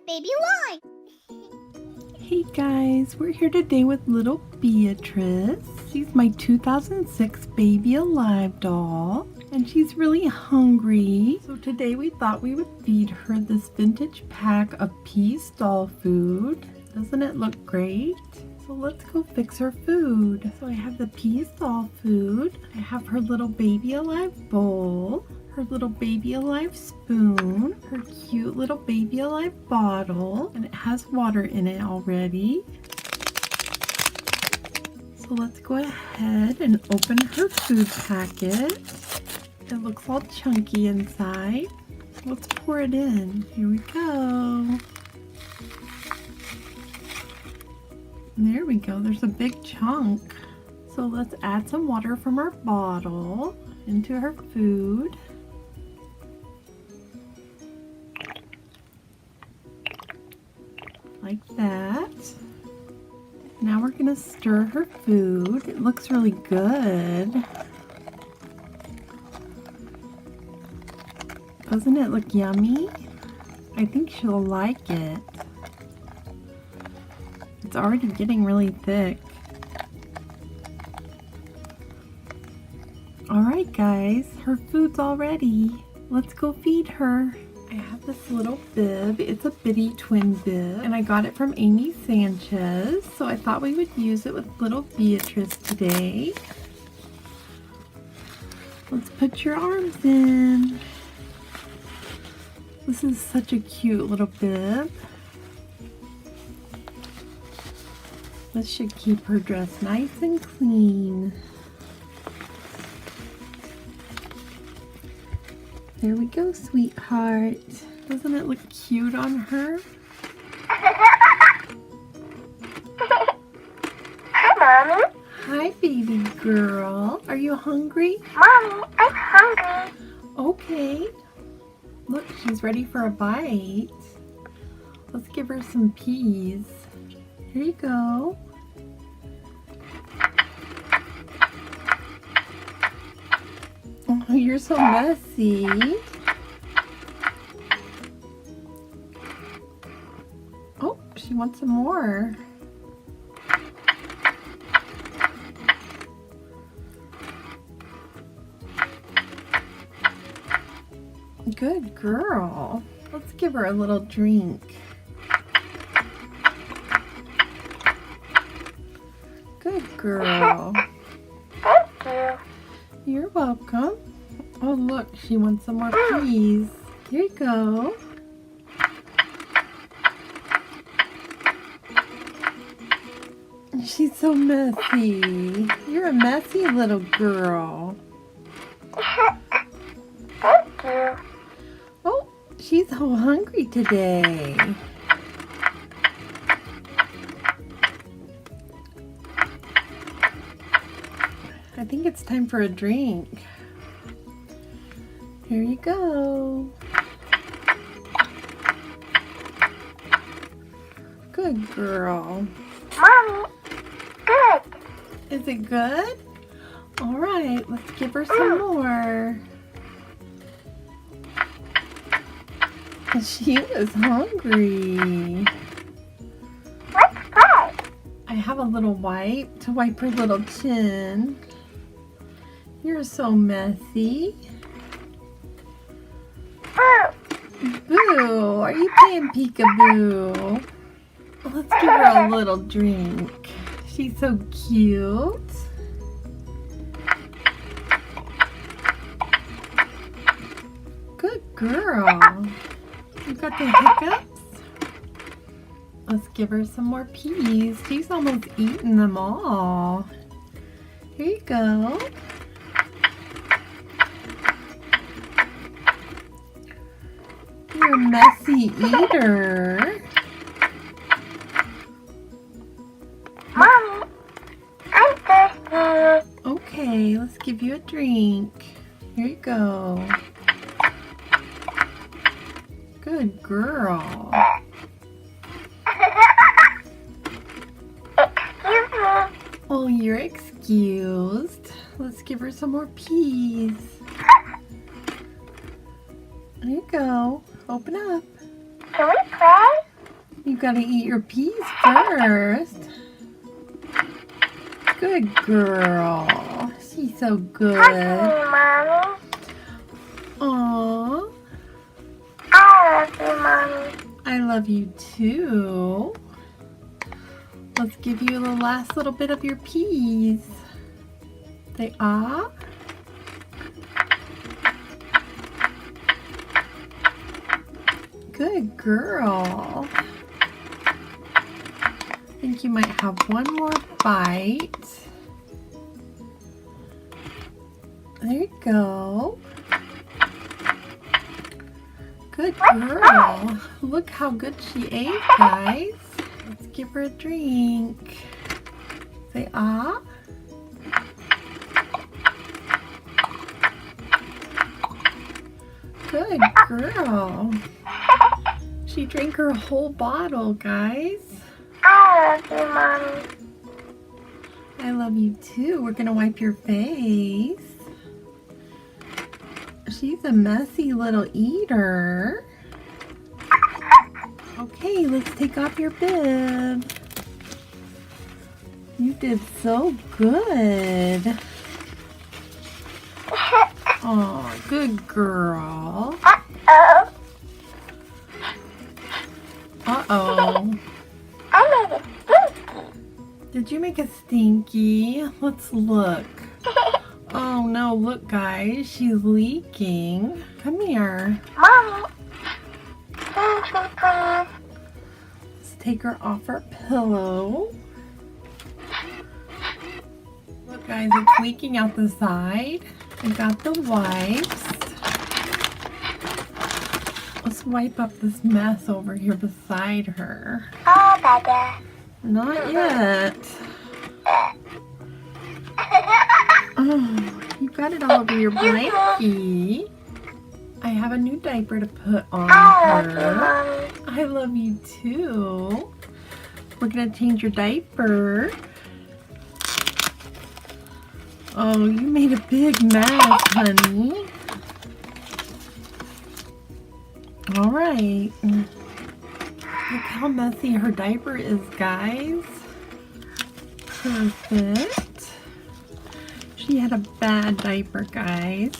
baby alive. Hey guys, we're here today with little Beatrice. She's my 2006 Baby Alive doll, and she's really hungry. So today we thought we would feed her this vintage pack of Peas doll food. Doesn't it look great? So let's go fix her food. So I have the Peas doll food. I have her little Baby Alive bowl, her little Baby Alive spoon, her cute little Baby Alive bottle, and it has water in it already. So let's go ahead and open her food packet. It looks all chunky inside. Let's pour it in. Here we go. There we go, there's a big chunk. So let's add some water from our bottle into her food. Like that. Now we're gonna stir her food. It looks really good. Doesn't it look yummy? I think she'll like it. It's already getting really thick. Alright guys, her food's all ready. Let's go feed her. I have this little bib. It's a bitty twin bib, and I got it from Amy Sanchez, so I thought we would use it with little Beatrice today. Let's put your arms in. This is such a cute little bib. This should keep her dressed nice and clean. There we go, sweetheart. Doesn't it look cute on her? Hi, Mommy. Hi, baby girl. Are you hungry? Mommy, I'm hungry. Okay. Look, she's ready for a bite. Let's give her some peas. Here you go. Oh, you're so messy. Oh, she wants some more. Good girl. Let's give her a little drink. Good girl. Thank you. You're welcome. Oh look, she wants some more peas. Here you go. She's so messy. You're a messy little girl. Thank you. Oh, she's so hungry today. I think it's time for a drink. Here you go. Good girl. Mommy, good. Is it good? All right, let's give her some more. She was hungry. Let's go. I have a little wipe to wipe her little chin. You're so messy. Boo, are you playing peekaboo? Let's give her a little drink. She's so cute. Good girl. You got the hiccups? Let's give her some more peas. She's almost eaten them all. Here you go. You're a messy eater. Mommy, I'm thirsty. Okay, let's give you a drink. Here you go. Good girl. Excuse me. Oh, you're excused. Let's give her some more peas. There you go. Open up. Can we play? You gotta eat your peas first. Good girl. She's so good. Mommy. Aww. I love you, Mommy. I love you too. Let's give you the last little bit of your peas. Say ah. Good girl. I think you might have one more bite. There you go. Good girl. Look how good she ate, guys. Let's give her a drink. Say ah. Good girl. She drank her whole bottle, guys. I love you, Mommy. I love you too. We're gonna wipe your face. She's a messy little eater. Okay, let's take off your bib. You did so good. Oh, good girl. Uh-oh. Uh-oh. I made a stinky. Did you make a stinky? Let's look. Oh no, look guys, she's leaking. Come here. Mommy. Stinky, please. Let's take her off her pillow. Look guys, it's leaking out the side. I got the wipes. Let's wipe up this mess over here beside her. Oh, better. Not yet. Oh, you got it all over your blankie. I have a new diaper to put on I love you, her. Mommy. I love you too. We're gonna change your diaper. Oh, you made a big mess, honey. All right. Look how messy her diaper is, guys. Perfect. She had a bad diaper, guys.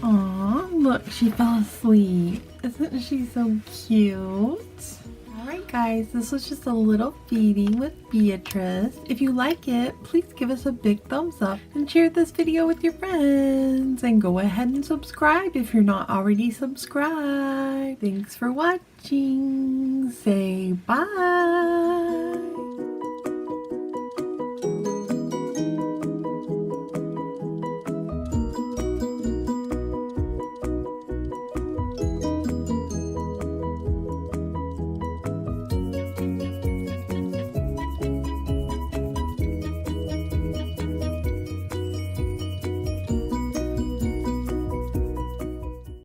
Aw, look, she fell asleep. Isn't she so cute? Alright guys, this was just a little feeding with Beatrice. If you like it, please give us a big thumbs up and share this video with your friends. And go ahead and subscribe if you're not already subscribed. Thanks for watching. Say bye.